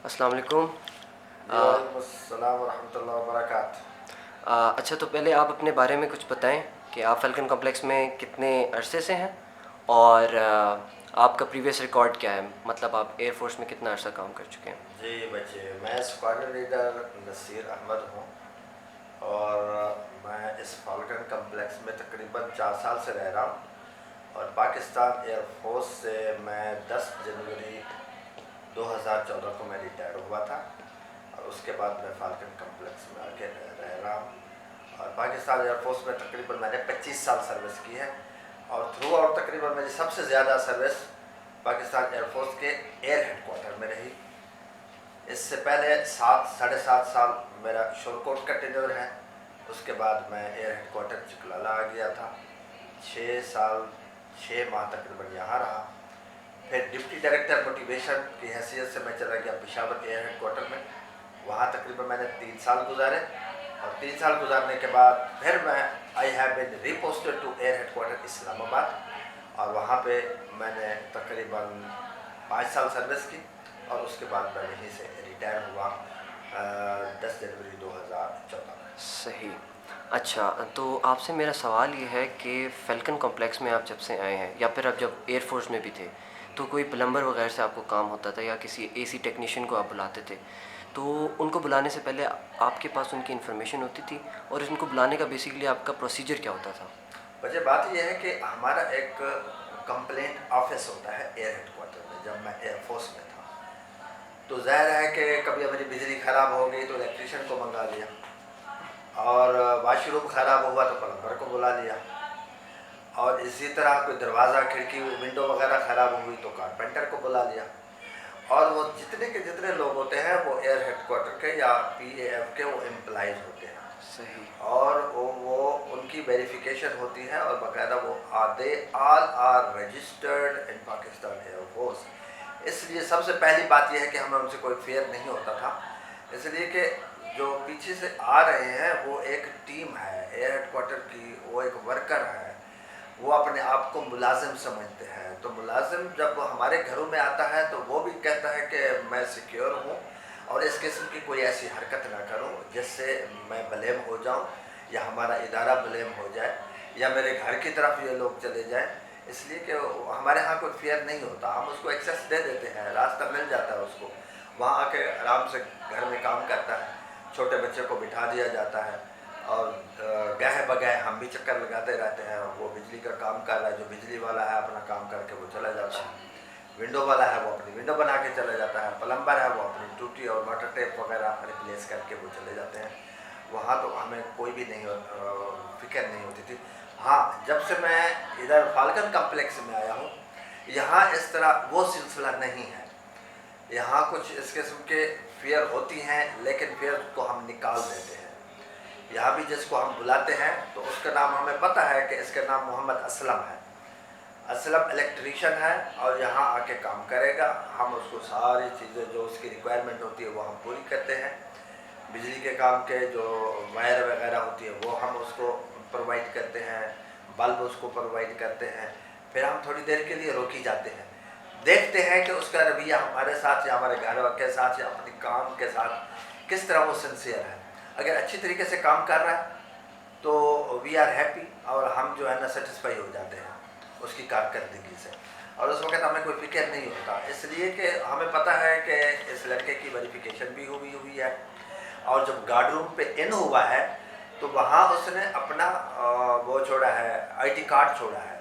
السلام علیکم۔ وعلیکم السلام ورحمۃ اللہ وبرکاتہ۔ اچھا، تو پہلے آپ اپنے بارے میں کچھ بتائیں کہ آپ فیلکن کمپلیکس میں کتنے عرصے سے ہیں اور آپ کا پریویس ریکارڈ کیا ہے، مطلب آپ ایئر فورس میں کتنا عرصہ کام کر چکے ہیں؟ جی بچے، میں اسکواڈرن لیڈر نصیر احمد ہوں اور میں اس فالکن کمپلیکس میں تقریباً 4 سال سے رہ رہا ہوں، اور پاکستان ایئر فورس سے میں 10 جنوری 2014 کو میں ریٹائر ہوا تھا، اور اس کے بعد میں فالکن کمپلیکس میں آ کے رہ رہا ہوں، اور پاکستان ایئر فورس میں تقریباً میں نے 25 سال سروس کی ہے، اور تھرو آؤٹ تقریباً میری سب سے زیادہ سروس پاکستان ایئر فورس کے ایئر ہیڈ کوارٹر میں رہی۔ اس سے پہلے 7.5 سال میرا شورکوٹ کا ٹینور ہے، اس کے بعد میں ایئر ہیڈ کوارٹر چکلالا آ گیا تھا، 6 سال 6 ماہ تقریباً یہاں رہا، پھر ڈپٹی ڈائریکٹر موٹیویشن کی حیثیت سے میں چلا گیا پشاور ایئر ہیڈ کوارٹر میں، وہاں تقریباً میں نے 3 سال گزارے، اور 3 سال گزارنے کے بعد پھر میں I have been reposted to air headquarter Islamabad, اور وہاں پہ میں نے تقریباً 5 سال سروس کی، اور اس کے بعد میں وہیں سے ریٹائر ہوا 10 جنوری 2014 میں۔ صحیح۔ اچھا، تو آپ سے میرا سوال یہ ہے کہ فیلکن کمپلیکس میں آپ جب سے آئے ہیں یا پھر آپ جب ایئر فورس میں بھی تھے تو کوئی پلمبر وغیرہ سے آپ کو کام ہوتا تھا یا کسی اے سی ٹیکنیشین کو آپ بلاتے تھے، تو ان کو بلانے سے پہلے آپ کے پاس ان کی انفارمیشن ہوتی تھی، اور ان کو بلانے کا بیسیکلی آپ کا پروسیجر کیا ہوتا تھا؟ وجہ بات یہ ہے کہ ہمارا ایک کمپلینٹ آفس ہوتا ہے ایئر ہیڈ کوارٹر میں۔ جب میں ایئر فورس میں تھا تو ظاہر ہے کہ کبھی ہماری بجلی خراب ہو گئی تو الیکٹریشین کو منگا لیا، اور واش روم خراب ہوا تو پلمبر کو بلا لیا، اور اسی طرح کوئی دروازہ کھڑکی ونڈو وغیرہ خراب ہوئی تو کارپینٹر کو بلا لیا، اور وہ جتنے کے جتنے لوگ ہوتے ہیں وہ ایئر ہیڈ کوارٹر کے یا پی اے ایف کے وہ امپلائیز ہوتے ہیں، صحیح۔ اور وہ ان کی ویریفیکیشن ہوتی ہے، اور باقاعدہ وہ they all are registered in Pakistan air force. اس لیے سب سے پہلی بات یہ ہے کہ ہمیں ان سے کوئی فیئر نہیں ہوتا تھا، اس لیے کہ جو پیچھے سے آ رہے ہیں وہ ایک ٹیم ہے ایئر ہیڈ کوارٹر کی، وہ ایک ورکر ہے، وہ اپنے آپ کو ملازم سمجھتے ہیں، تو ملازم جب ہمارے گھروں میں آتا ہے تو وہ بھی کہتا ہے کہ میں سیکیور ہوں اور اس قسم کی کوئی ایسی حرکت نہ کروں جس سے میں بلیم ہو جاؤں یا ہمارا ادارہ بلیم ہو جائے یا میرے گھر کی طرف یہ لوگ چلے جائیں، اس لیے کہ ہمارے ہاں کوئی فیئر نہیں ہوتا، ہم اس کو ایکسیس دے دیتے ہیں، راستہ مل جاتا ہے اس کو، وہاں آ کے آرام سے گھر میں کام کرتا ہے، چھوٹے بچے کو بٹھا دیا جاتا ہے، اور گہے بگہے ہم بھی چکر لگاتے رہتے ہیں، وہ بجلی کا کام کر رہا ہے، جو بجلی والا ہے اپنا کام کر کے وہ چلا جاتا ہے، ونڈو والا ہے وہ اپنی ونڈو بنا کے چلا جاتا ہے، پلمبر ہے وہ اپنی ٹوٹی اور واٹر ٹیپ وغیرہ ریپلیس کر کے وہ چلے جاتے ہیں، وہاں تو ہمیں کوئی بھی نہیں فکر نہیں ہوتی تھی۔ ہاں، جب سے میں ادھر فالکن کمپلیکس میں آیا ہوں یہاں اس طرح وہ سلسلہ نہیں ہے، یہاں کچھ اس قسم کے فیئر ہوتی ہیں لیکن فیئر کو ہم نکال دیتے ہیں، یہاں بھی جس کو ہم بلاتے ہیں تو اس کا نام ہمیں پتہ ہے کہ اس کا نام محمد اسلم ہے، اسلم الیکٹریشین ہے اور یہاں آ کے کام کرے گا، ہم اس کو ساری چیزیں جو اس کی ریکوائرمنٹ ہوتی ہے وہ ہم پوری کرتے ہیں، بجلی کے کام کے جو وائر وغیرہ ہوتی ہے وہ ہم اس کو پرووائڈ کرتے ہیں، بلب اس کو پرووائڈ کرتے ہیں، پھر ہم تھوڑی دیر کے لیے روکی جاتے ہیں، دیکھتے ہیں کہ اس کا رویہ ہمارے ساتھ یا ہمارے گھر والوں کے ساتھ یا اپنی کام کے ساتھ کس طرح وہ سنسیئر ہے، اگر اچھی طریقے سے کام کر رہا ہے تو وی آر ہیپی، اور ہم جو ہے نا سیٹسفائی ہو جاتے ہیں اس کی کارکردگی سے، اور اس وقت ہمیں کوئی فکر نہیں ہوتا، اس لیے کہ ہمیں پتہ ہے کہ اس لڑکے کی ویریفیکیشن بھی ہوئی ہے، اور جب گارڈ روم پہ ان ہوا ہے تو وہاں اس نے اپنا وہ چھوڑا ہے، آئی ٹی کارڈ چھوڑا ہے،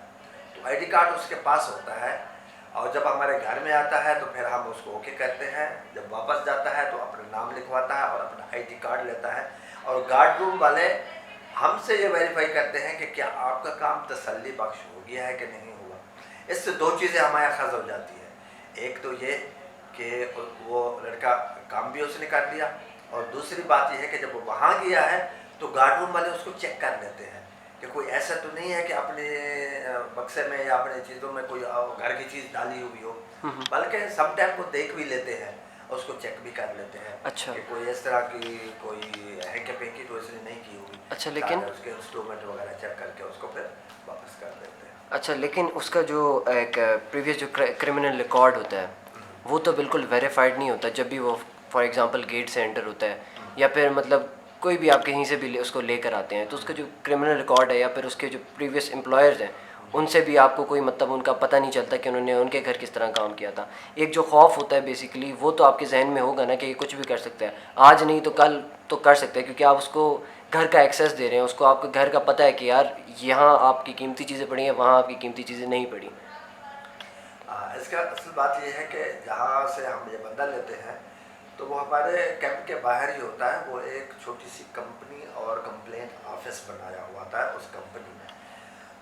تو آئی ٹی کارڈ اس کے پاس ہوتا ہے، اور جب ہمارے گھر میں آتا ہے تو پھر ہم اس کو اوکے کرتے ہیں، جب واپس جاتا ہے تو اپنا نام لکھواتا ہے اور اپنا آئی ٹی کارڈ لیتا ہے، اور گارڈ روم والے ہم سے یہ ویریفائی کرتے ہیں کہ کیا آپ کا کام تسلی بخش ہو گیا ہے کہ نہیں ہوا۔ اس سے 2 چیزیں ہمارے اخذ ہو جاتی ہیں، ایک تو یہ کہ وہ لڑکا کام بھی اس نے کر لیا، اور دوسری بات یہ ہے کہ جب وہ وہاں گیا ہے تو گارڈ روم والے اس کو چیک کر لیتے ہیں کہ کوئی ایسا تو نہیں ہے کہ اپنے بکسے میں یا اپنے چیزوں میں کوئی گھر کی چیز ڈالی ہوئی ہو، بلکہ سم ٹائم وہ دیکھ بھی لیتے ہیں، اس کو چیک بھی کر لیتے ہیں اچھا کہ کوئی اس طرح کی کوئی ہینکی پینکی تو اس نے نہیں کی ہوگی، اچھا لیکن تاکہ اس کے انسٹرومنٹ وغیرہ چیک کر کے اس کو پھر واپس کر دیتے ہیں۔ اچھا لیکن اس کا جو ایک پریویس جو کرمنل ریکارڈ ہوتا ہے وہ تو بالکل ویریفائڈ نہیں ہوتا جب بھی وہ فار ایگزامپل گیٹ سے انٹر ہوتا ہے یا پھر مطلب کوئی بھی آپ کہیں سے بھی اس کو لے کر آتے ہیں تو اس کا جو کرمنل ریکارڈ ہے یا پھر اس کے جو پریویس امپلائرز ہیں ان سے بھی آپ کو کوئی مطلب ان کا پتہ نہیں چلتا کہ انہوں نے ان کے گھر کس طرح کام کیا تھا. ایک جو خوف ہوتا ہے بیسیکلی وہ تو آپ کے ذہن میں ہوگا نا کہ یہ کچھ بھی کر سکتا ہے, آج نہیں تو کل تو کر سکتا ہے, کیونکہ آپ اس کو گھر کا ایکسیس دے رہے ہیں, اس کو آپ کے گھر کا پتہ ہے کہ یار یہاں آپ کی قیمتی چیزیں پڑی ہیں, وہاں آپ کی قیمتی چیزیں نہیں پڑی. اس کا اصل بات یہ ہے کہ جہاں سے ہم یہ بندہ لیتے ہیں تو وہ ہمارے کیمپ کے باہر ہی ہوتا ہے. وہ ایک چھوٹی سی کمپنی اور کمپلینٹ آفس بنایا ہوا تھا اس کمپنی میں.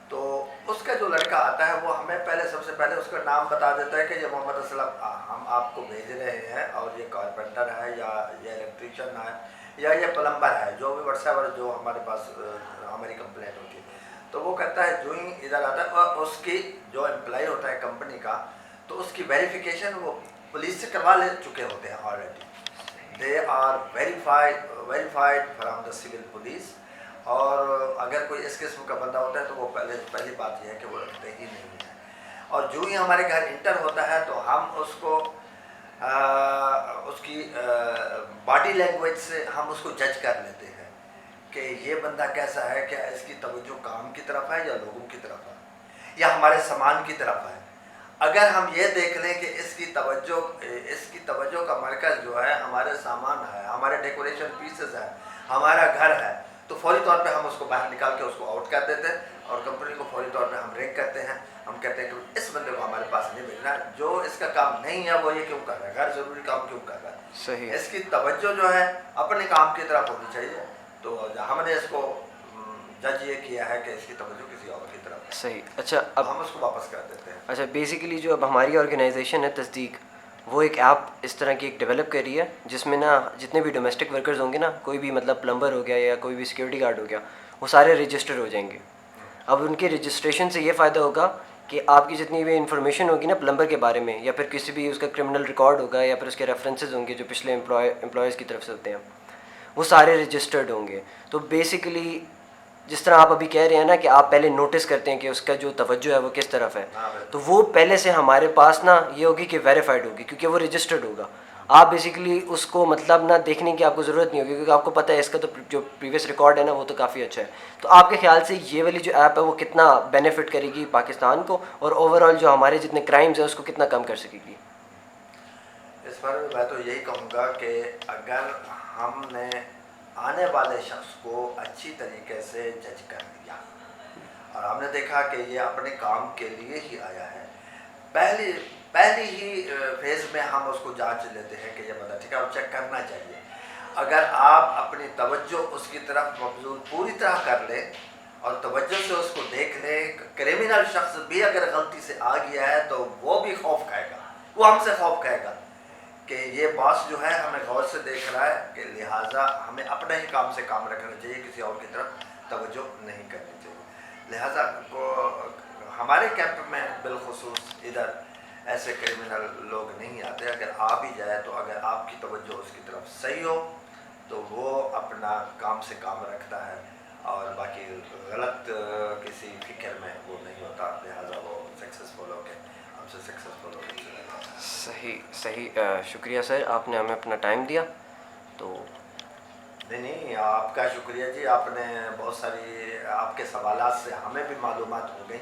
تو اس کا جو لڑکا آتا ہے وہ ہمیں پہلے سب سے پہلے اس کا نام بتا دیتا ہے کہ یہ محمد اسلم ہم آپ کو بھیج رہے ہیں اور یہ کارپینٹر ہے یا یہ الیکٹریشین ہے یا یہ پلمبر ہے, جو بھی واٹس ایور جو ہمارے پاس ہماری کمپلینٹ ہوتی ہے. تو وہ کہتا ہے جو ہی ادھر آتا ہے اور اس کی جو امپلائی ہوتا ہے کمپنی کا تو اس کی ویریفیکیشن وہ پولیس سے کروا لے چکے ہوتے ہیں already. They are verified from the civil police. اور اگر کوئی اس قسم کا بندہ ہوتا ہے تو وہ پہلی بات یہ ہے کہ وہ رکھتے ہی نہیں ہیں. اور جو ہی ہمارے گھر انٹر ہوتا ہے تو ہم اس کو اس کی باڈی لینگویج سے ہم اس کو جج کر لیتے ہیں کہ یہ بندہ کیسا ہے, کیا اس کی توجہ کام کی طرف ہے یا لوگوں کی طرف ہے یا ہمارے سامان کی طرف ہے. اگر ہم یہ دیکھ لیں کہ اس کی توجہ کا مرکز جو ہے ہمارے سامان ہے, ہمارے ڈیکوریشن پیسز ہے, ہمارا گھر ہے, تو فوری طور پہ ہم اس کو باہر نکال کے اس کو آؤٹ کر دیتے ہیں اور کمپنی کو فوری طور پہ ہم رینک کرتے ہیں. ہم کہتے ہیں کہ اس بندے کو ہمارے پاس نہیں بھیجنا, جو اس کا کام نہیں ہے وہ یہ کیوں کر رہا ہے, غیر ضروری کام کیوں کر رہا ہے. صحیح. اس کی توجہ جو ہے اپنے کام کی طرف ہونی چاہیے. تو ہم نے اس کو جج یہ کیا ہے کہ اس کی توجہ کسی اور کی طرف ہے. صحیح. اچھا اب ہم اس کو واپس کر دیتے ہیں. اچھا بیسیکلی جو اب ہماری آرگنائزیشن ہے تصدیق, وہ ایک ایپ اس طرح کی ایک ڈیولپ کر رہی ہے جس میں نا جتنے بھی ڈومیسٹک ورکرز ہوں گے نا, کوئی بھی مطلب پلمبر ہو گیا یا کوئی بھی سیکورٹی گارڈ ہو گیا, وہ سارے رجسٹر ہو جائیں گے. اب ان کے رجسٹریشن سے یہ فائدہ ہوگا کہ آپ کی جتنی بھی انفارمیشن ہوگی نا پلمبر کے بارے میں یا پھر کسی بھی اس کا کرمنل ریکارڈ ہوگا یا پھر اس کے ریفرنسز ہوں گے جو پچھلے امپلائیز کی طرف سے ہوتے ہیں, وہ سارے رجسٹرڈ ہوں گے. تو بیسیکلی جس طرح آپ ابھی کہہ رہے ہیں نا کہ آپ پہلے نوٹس کرتے ہیں کہ اس کا جو توجہ ہے وہ کس طرف ہے, تو وہ پہلے سے ہمارے پاس نا یہ ہوگی کہ ویریفائڈ ہوگی کیونکہ وہ رجسٹرڈ ہوگا. آپ بیسیکلی اس کو مطلب نہ دیکھنے کی آپ کو ضرورت نہیں ہوگی کیونکہ آپ کو پتہ ہے اس کا تو جو پریویس ریکارڈ ہے نا وہ تو کافی اچھا ہے. تو آپ کے خیال سے یہ والی جو ایپ ہے وہ کتنا بینیفٹ کرے گی پاکستان کو, اور اوور آل جو ہمارے جتنے کرائمز ہیں اس کو کتنا کم کر سکے گی؟ اس بارے میں میں تو یہی کہوں گا کہ اگر ہم نے آنے والے شخص کو اچھی طریقے سے جج کر لیا اور ہم نے دیکھا کہ یہ اپنے کام کے لیے ہی آیا ہے, پہلی ہی فیز میں ہم اس کو جانچ لیتے ہیں کہ یہ بندہ ٹھیک ہے اور چیک کرنا چاہیے. اگر آپ اپنی توجہ اس کی طرف مبذول پوری طرح کر لیں اور توجہ سے اس کو دیکھ لیں, کریمنل شخص بھی اگر غلطی سے آ گیا ہے تو وہ بھی خوف کھائے گا, وہ ہم سے خوف کھائے گا کہ یہ باس جو ہے ہمیں غور سے دیکھ رہا ہے, کہ لہٰذا ہمیں اپنے ہی کام سے کام رکھنا چاہیے, کسی اور کی طرف توجہ نہیں کرنی چاہیے. لہٰذا ہمارے کیمپ میں بالخصوص ادھر ایسے کریمنل لوگ نہیں آتے. اگر آ بھی جائے تو اگر آپ کی توجہ اس کی طرف صحیح ہو تو وہ اپنا کام سے کام رکھتا ہے اور باقی غلط کسی فکر میں وہ نہیں ہوتا. لہٰذا وہ سکسیزفل ہو کے ہم سے سکسیزفل ہو کے چلے جاتا ہے. صحیح. شکریہ سر, آپ نے ہمیں اپنا ٹائم دیا. تو نہیں آپ کا شکریہ جی, آپ نے بہت ساری آپ کے سوالات سے ہمیں بھی معلومات ہو گئی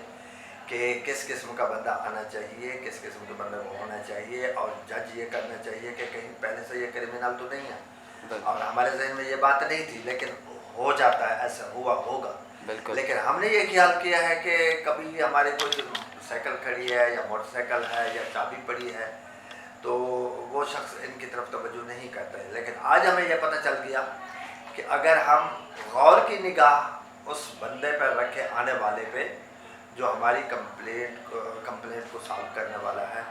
کہ کس قسم کا بندہ آنا چاہیے, کس قسم کے بندے کو ہونا چاہیے, اور جج یہ کرنا چاہیے کہ کہیں پہلے سے یہ کرمنل تو نہیں ہے. اور ہمارے ذہن میں یہ بات نہیں تھی لیکن ہو جاتا ہے, ایسا ہوا ہوگا. بالکل. لیکن ہم نے یہ خیال کیا ہے کہ کبھی ہمارے کوئی سائیکل کھڑی ہے یا موٹر سائیکل ہے یا چابی پڑی ہے تو وہ شخص ان کی طرف توجہ نہیں کرتا ہے. لیکن آج ہمیں یہ پتہ چل گیا کہ اگر ہم غور کی نگاہ اس بندے پر رکھے, آنے والے پہ جو ہماری کمپلینٹ کو سالو کرنے والا ہے,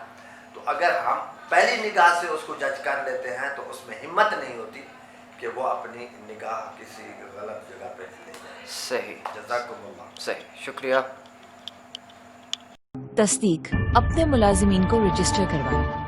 تو اگر ہم پہلی نگاہ سے اس کو جج کر لیتے ہیں تو اس میں ہمت نہیں ہوتی کہ وہ اپنی نگاہ کسی غلط جگہ پہ لے جائے. صحیح. جزاکم اللہ. صحیح. شکریہ. تصدیق اپنے ملازمین کو رجسٹر کروائیں.